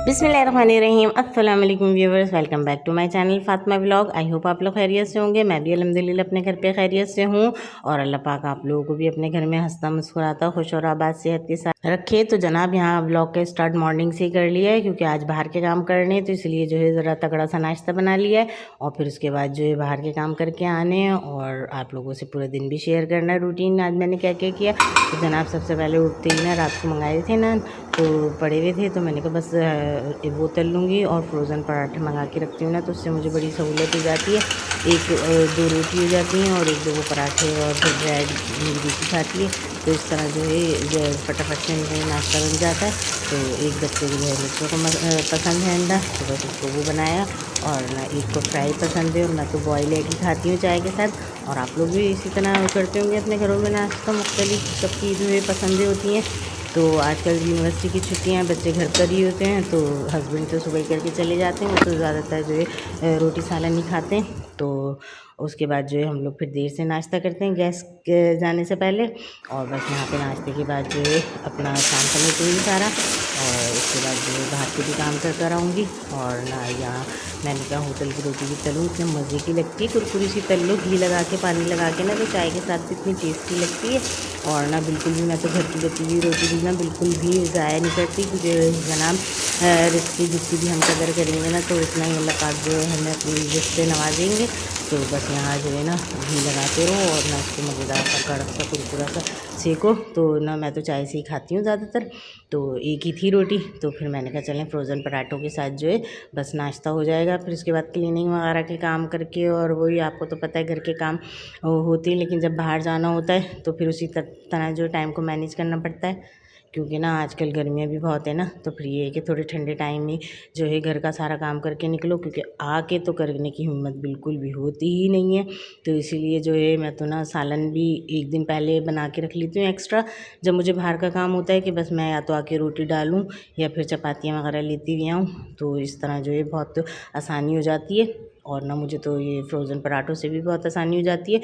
बिस्मिल्लाहिर्रहमानिर्रहीम अस्सलाम वालेकुम viewers, welcome back to my channel Fatima vlog. I hope आप लोग खैरियत से होंगे। मैं भी अल्हम्दुलिल्लाह अपने घर पे खैरियत से हूँ और अल्लाह पाक आप लोगों को भी अपने घर में हंसता मुस्कुराता खुश और आबाद सेहत के साथ रखे। तो जनाब यहाँ व्लॉग का स्टार्ट मॉर्निंग से ही कर लिया है क्योंकि आज बाहर के काम करने हैं, तो इसलिए जो है ज़रा तगड़ा सा नाश्ता बना लिया है और फिर उसके बाद जो है बाहर के काम करके आने हैं और आप लोगों से पूरा दिन भी शेयर करना है रूटीन आज मैंने क्या क्या किया। तो जनाब सबसे पहले उठते ही ना रात को मंगाए थे ना तो पड़े हुए थे, तो मैंने कहा बस वो तल लूँगी और फ्रोज़न पराठे मंगा के रखती हूँ ना, तो उससे मुझे बड़ी सहूलत हो जाती है। एक दो रोटी हो जाती हैं और एक दो वो पराठे और फिर ब्रेड मेरी बेटी खाती है, तो इस तरह जो है फटाफट से नाश्ता बन जाता है। तो एक बच्चे को जो है बच्चों को पसंद है अंडा, तो बस उसको वो बनाया और ना एक को फ्राई पसंद है और मैं तो बॉयल एग ही खाती हूँ चाय के साथ। और आप लोग भी इसी तरह करते होंगे अपने घरों में नाश्ता, मुख्तलिफ सबकी जो है पसंदें होती हैं। तो आजकल यूनिवर्सिटी की छुट्टियां बच्चे घर पर ही होते हैं, तो हस्बैंड तो सुबह करके चले जाते हैं, वो तो ज़्यादातर जो है रोटी सालन नहीं खाते हैं। तो उसके बाद जो है हम लोग फिर देर से नाश्ता करते हैं गैस के जाने से पहले। और बस यहाँ पे नाश्ते के बाद जो है अपना काम समेटूँगी सारा और उसके बाद जो है बाहर के भी काम कर आऊँगी। और ना यहाँ मैंने कहा होटल की रोटी भी तलूँ, इतने मज़े की लगती है, कुरकुरी सी तल लो घी लगा के पानी लगा के ना, तो चाय के साथ भी इतनी टेस्टी लगती है। और ना बिल्कुल भी मैं तो घर की बची हुई रोटी भी ना बिल्कुल भी ज़ाया नहीं करती, क्योंकि जनाब रिस्क की जितनी भी हम कदर करेंगे ना तो उतना ही अल्लाह पाक जो है हमें अपनी रिस्क से नवाजेंगे। तो बस यहाँ जो है ना घी लगाते रहो और ना उसको मज़ेदार सा कड़क सा कुरकुरा सा सेको। तो ना मैं तो चाय से ही खाती हूँ ज़्यादातर, तो एक ही थी रोटी, तो फिर मैंने कहा चलें फ्रोज़न पराठों के साथ जो है बस नाश्ता हो जाएगा। फिर उसके बाद क्लीनिंग वगैरह के काम करके, और वही आपको तो पता है घर के काम होते हैं, लेकिन जब बाहर जाना होता है तो फिर उसी तरह जो टाइम को मैनेज करना पड़ता है, क्योंकि ना आजकल गर्मियाँ भी बहुत है ना, तो फिर ये है कि थोड़े ठंडे टाइम में जो है घर का सारा काम करके निकलो, क्योंकि आके तो करने की हिम्मत बिल्कुल भी होती ही नहीं है। तो इसीलिए जो है मैं तो ना सालन भी एक दिन पहले बना के रख लेती हूँ एक्स्ट्रा, जब मुझे बाहर का काम होता है कि बस मैं या तो आके रोटी डालूँ या फिर चपातियाँ वगैरह लेती भी आऊँ, तो इस तरह जो है बहुत आसानी हो जाती है। और ना मुझे तो ये फ्रोज़न पराठों से भी बहुत आसानी हो जाती है,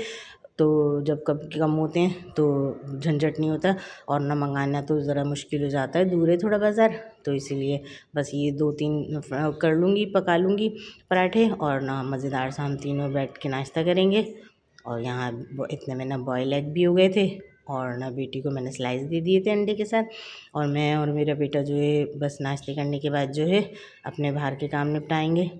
तो जब कभी कम होते हैं तो झंझट नहीं होता, और ना मंगाना तो ज़रा मुश्किल हो जाता है, दूर है थोड़ा बाज़ार, तो इसीलिए बस ये 2-3 कर लूँगी, पका लूँगी पराठे, और ना मज़ेदार सा हम तीनों बैठ के नाश्ता करेंगे। और यहाँ इतने में ना बॉयल एग भी हो गए थे और ना बेटी को मैंने स्लाइस दे दिए थे अंडे के साथ, और मैं और मेरा बेटा जो है बस नाश्ते करने के बाद जो है अपने बाहर के काम निपटाएंगे।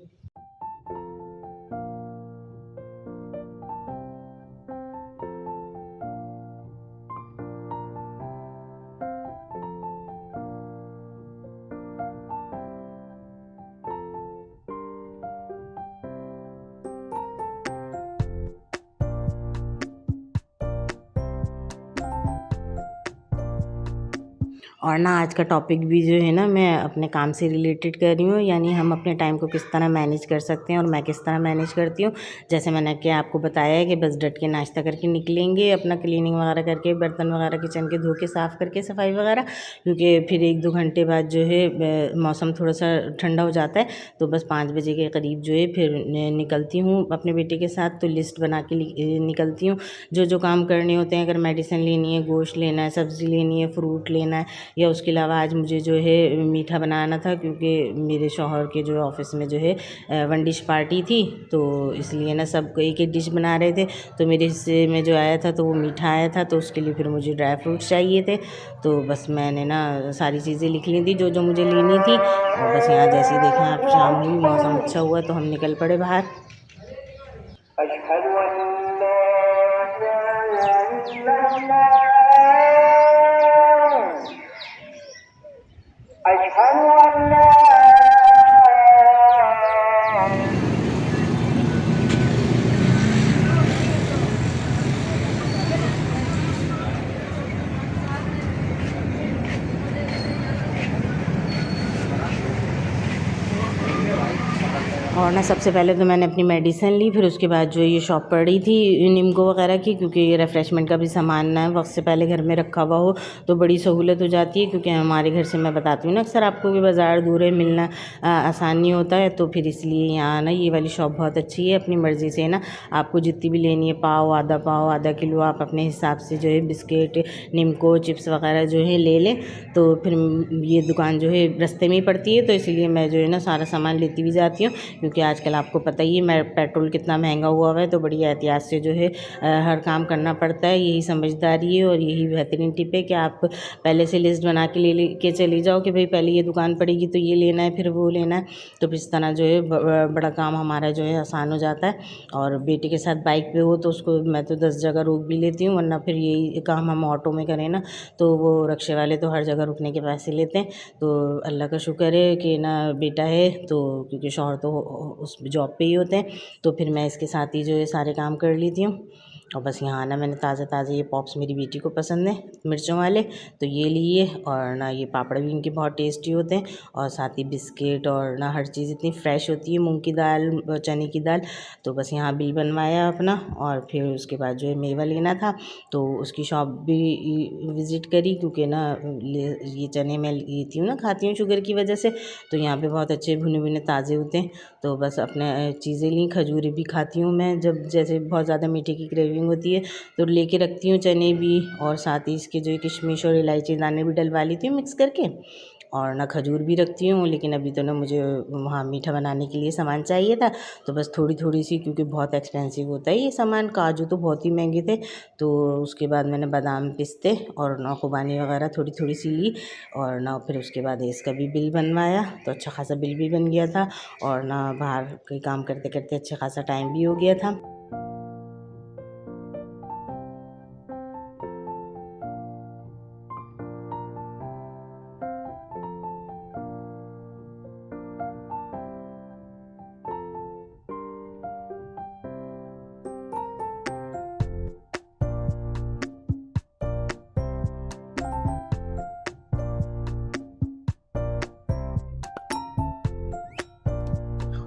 और ना आज का टॉपिक भी जो है ना मैं अपने काम से रिलेटेड कर रही हूँ, यानी हम अपने टाइम को किस तरह मैनेज कर सकते हैं और मैं किस तरह मैनेज करती हूँ। जैसे मैंने क्या आपको बताया है कि बस डट के नाश्ता करके निकलेंगे, अपना क्लीनिंग वगैरह करके, बर्तन वगैरह किचन के धो के साफ़ करके, सफाई वगैरह, क्योंकि फिर 1-2 घंटे बाद जो है मौसम थोड़ा सा ठंडा हो जाता है, तो बस 5 बजे के करीब जो है फिर निकलती हूँ अपने बेटे के साथ। तो लिस्ट बना के निकलती हूँ जो जो काम करने होते हैं, अगर मेडिसिन लेनी है, गोश्त लेना है, सब्ज़ी लेनी है, फ्रूट लेना है, या उसके अलावा आज मुझे जो है मीठा बनाना था, क्योंकि मेरे शौहर के जो ऑफिस में जो है 1 डिश पार्टी थी, तो इसलिए ना सबको एक एक डिश बना रहे थे। तो मेरे हिस्से में जो आया था तो वो मीठा आया था, तो उसके लिए फिर मुझे ड्राई फ्रूट्स चाहिए थे। तो बस मैंने ना सारी चीज़ें लिख ली थी जो जो मुझे लेनी थी, और बस यहाँ जैसे ही देखें आप शाम हुई, मौसम अच्छा हुआ तो हम निकल पड़े बाहर। और ना सबसे पहले तो मैंने अपनी मेडिसिन ली, फिर उसके बाद जो ये शॉप पड़ी थी निम्को वगैरह की, क्योंकि ये रिफ़्रेशमेंट का भी सामान ना वक्त से पहले घर में रखा हुआ हो तो बड़ी सहूलत हो जाती है। क्योंकि हमारे घर से मैं बताती हूँ ना अक्सर आपको कि बाज़ार दूर है, मिलना आसान नहीं होता है, तो फिर इसलिए यहाँ ना ये वाली शॉप बहुत अच्छी है। अपनी मर्ज़ी से ना आपको जितनी भी लेनी है, पाव, आधा किलो, आप अपने हिसाब से जो है बिस्किट, निम्को, चिप्स वगैरह जो है ले लें। तो फिर ये दुकान जो है रास्ते में ही पड़ती है, तो इसलिए मैं जो है ना सारा सामान लेती भी जाती हूँ। क्योंकि आजकल आपको पता ही है मैं पेट्रोल कितना महंगा हुआ है, तो बड़ी एहतियात से जो है हर काम करना पड़ता है। यही समझदारी है और यही बेहतरीन टिप है कि आप पहले से लिस्ट बना के ले के चली जाओ कि भाई पहले ये दुकान पड़ेगी तो ये लेना है, फिर वो लेना है। तो इस तरह जो है बड़ा काम हमारा जो है आसान हो जाता है। और बेटी के साथ बाइक पे हो तो उसको मैं तो 10 जगह रोक भी लेती हूँ, वरना फिर यही काम हम ऑटो में करें ना तो वो रिक्शे वाले तो हर जगह रुकने के पैसे लेते हैं। तो अल्लाह का शुक्र है कि ना बेटा है, तो क्योंकि शौहर तो उस जॉब पे ही होते हैं, तो फिर मैं इसके साथ ही जो है सारे काम कर लेती हूँ। और बस यहाँ ना मैंने ताज़ा ये पॉप्स मेरी बेटी को पसंद है मिर्चों वाले, तो ये लिए। और ना ये पापड़ भी इनके बहुत टेस्टी होते हैं, और साथ ही बिस्किट, और ना हर चीज़ इतनी फ्रेश होती है, मूंग की दाल, चने की दाल। तो बस यहाँ बिल बनवाया अपना, और फिर उसके बाद जो है मेवा लेना था तो उसकी शॉप भी विज़िट करी। क्योंकि ना ये चने मैं लेती हूँ ना, खाती हूँ शुगर की वजह से, तो यहाँ पे बहुत अच्छे भुने भुने ताज़े होते हैं। तो बस अपने चीज़ें ली, खजूरें भी खाती हूँ मैं, जब जैसे बहुत ज़्यादा मीठे की क्रेविंग होती है तो लेके रखती हूँ चने भी, और साथ ही इसके जो किशमिश और इलायची दाने भी डलवा लेती हूँ मिक्स करके, और ना खजूर भी रखती हूँ। लेकिन अभी तो ना मुझे वहाँ मीठा बनाने के लिए सामान चाहिए था, तो बस थोड़ी थोड़ी सी, क्योंकि बहुत एक्सपेंसिव होता है ये सामान, काजू तो बहुत ही महंगे थे। तो उसके बाद मैंने बादाम, पिस्ते और ना खुबानी वगैरह थोड़ी थोड़ी सी ली, और ना फिर उसके बाद इसका भी बिल बनवाया, तो अच्छा खासा बिल भी बन गया था। और ना बाहर कोई काम करते करते अच्छा खासा टाइम भी हो गया था।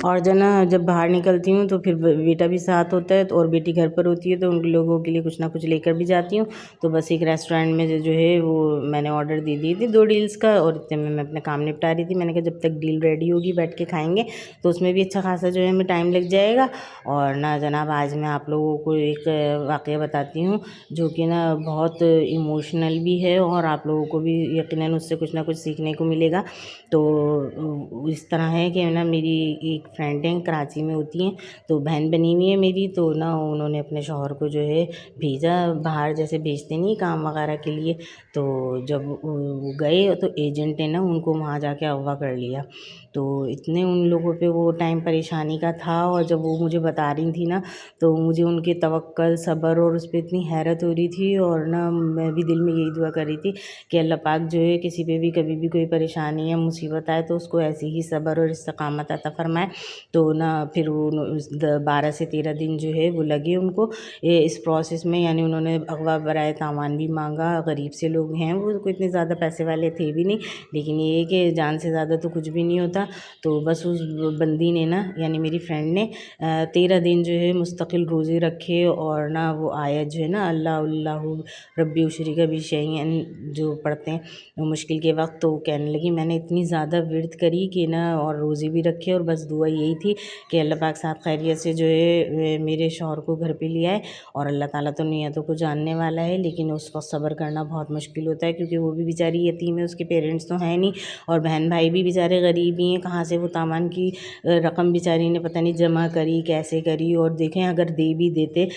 और जो ना जब बाहर निकलती हूँ तो फिर बेटा भी साथ होता है, तो और बेटी घर पर होती है तो उन लोगों के लिए कुछ ना कुछ लेकर भी जाती हूँ। तो बस एक रेस्टोरेंट में जो है वो मैंने ऑर्डर दे दी थी 2 डील्स का, और इतने में मैं अपना काम निपटा रही थी। मैंने कहा जब तक डील रेडी होगी बैठ के खाएंगे, तो उसमें भी अच्छा खासा जो है हमें टाइम लग जाएगा। और ना जनाब आज मैं आप लोगों को एक वाक़या बताती हूँ जो कि ना बहुत इमोशनल भी है, और आप लोगों को भी यकीनन उससे कुछ ना कुछ सीखने को मिलेगा। तो इस तरह है कि ना मेरी एक फ्रेंड हैं, कराची में होती हैं, तो बहन बनी हुई है मेरी। तो ना उन्होंने अपने शौहर को जो है भेजा बाहर, जैसे भेजते नहीं काम वगैरह के लिए। तो जब वो गए तो एजेंट ने ना उनको वहाँ जाके अगवा कर लिया। तो इतने उन लोगों पे वो टाइम परेशानी का था, और जब वो मुझे बता रही थी ना तो मुझे उनके तवक्कल, सब्र और उस पर इतनी हैरत हो रही थी। और ना मैं भी दिल में यही दुआ कर रही थी कि अल्लाह पाक जो है किसी पे भी कभी भी कोई परेशानी या मुसीबत आए तो उसको ऐसे ही सब्र और इस्तिक़ामत अता फ़रमाए। तो ना फिर वो 12 से 13 दिन जो है वो लगे उनको इस प्रोसेस में, यानी उन्होंने अगवा बराए तावान भी मांगा। गरीब से लोग हैं वो, कोई इतने ज़्यादा पैसे वाले थे भी नहीं, लेकिन ये है कि जान से ज़्यादा तो कुछ भी नहीं होता। तो बस उस बंदी ने ना, यानी मेरी फ्रेंड ने 13 दिन जो है मुस्तकिल रोज़े रखे, और ना वो आयत जो है ना अल्लाह अल्लाहु रब्बी उशरिका भी शैअन जो पढ़ते हैं मुश्किल के वक्त, तो कहने लगी मैंने इतनी ज़्यादा विर्द करी कि ना, और रोज़े भी रखे, और बस दुआ यही थी कि अल्लाह पाक साथ खैरियत से जो है मेरे शौहर को घर पे ले आए। और अल्लाह ताला तो नियतों को जानने वाला है, लेकिन उस वक्त सब्र करना बहुत मुश्किल होता है, क्योंकि वो भी बेचारी यतीम है, उसके पेरेंट्स तो हैं नहीं, और बहन भाई भी बेचारे गरीब ही हैं। कहाँ से वो तामान की रकम बेचारी ने पता नहीं जमा करी, कैसे करी। और देखें अगर दे भी देते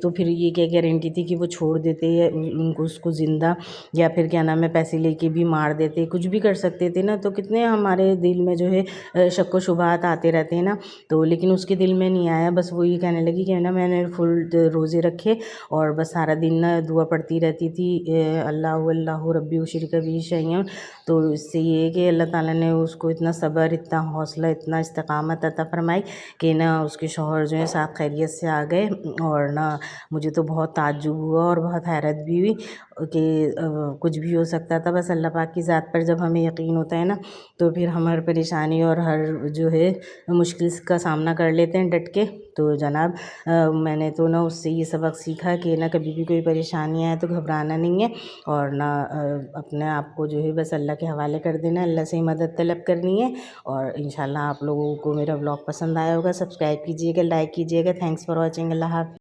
तो फिर ये क्या गारंटी थी कि वो छोड़ देते या उनको उसको ज़िंदा, या फिर क्या नाम है पैसे लेके भी मार देते, कुछ भी कर सकते थे ना। तो कितने हमारे दिल में जो है शक व शुबहात आते रहते हैं ना। तो लेकिन उसके दिल में नहीं आया, बस वो ये कहने लगी कि ना मैंने फुल रोज़े रखे, और बस सारा दिन ना दुआ पढ़ती रहती थी अल्लाह अल्लाह रब्बी उशरिका बिही शैअन। तो इससे ये है कि अल्लाह ताला ने उसको इतना सब्र, इतना हौसला, इतना इस्तिक़ामत अता फ़रमाई कि ना उसके शौहर जो है साथ खैरियत से आ गए। और ना मुझे तो बहुत ताज्जुब हुआ और बहुत हैरत भी हुई कि कुछ भी हो सकता था। बस अल्लाह पाक की ज़ात पर जब हमें यकीन होता है ना, तो फिर हर परेशानी और हर जो है मुश्किल का सामना कर लेते हैं डट के। तो जनाब मैंने तो ना उससे ये सबक सीखा कि ना कभी भी कोई परेशानी आए तो घबराना नहीं है, और ना अपने आप को जो है बस अल्लाह के हवाले कर देना, अल्लाह से ही मदद तलब करनी है। और इंशाल्लाह आप लोगों को मेरा व्लॉग पसंद आया होगा, सब्सक्राइब कीजिएगा, लाइक कीजिएगा। Thanks for watching. अल्लाह हाफ़िज़।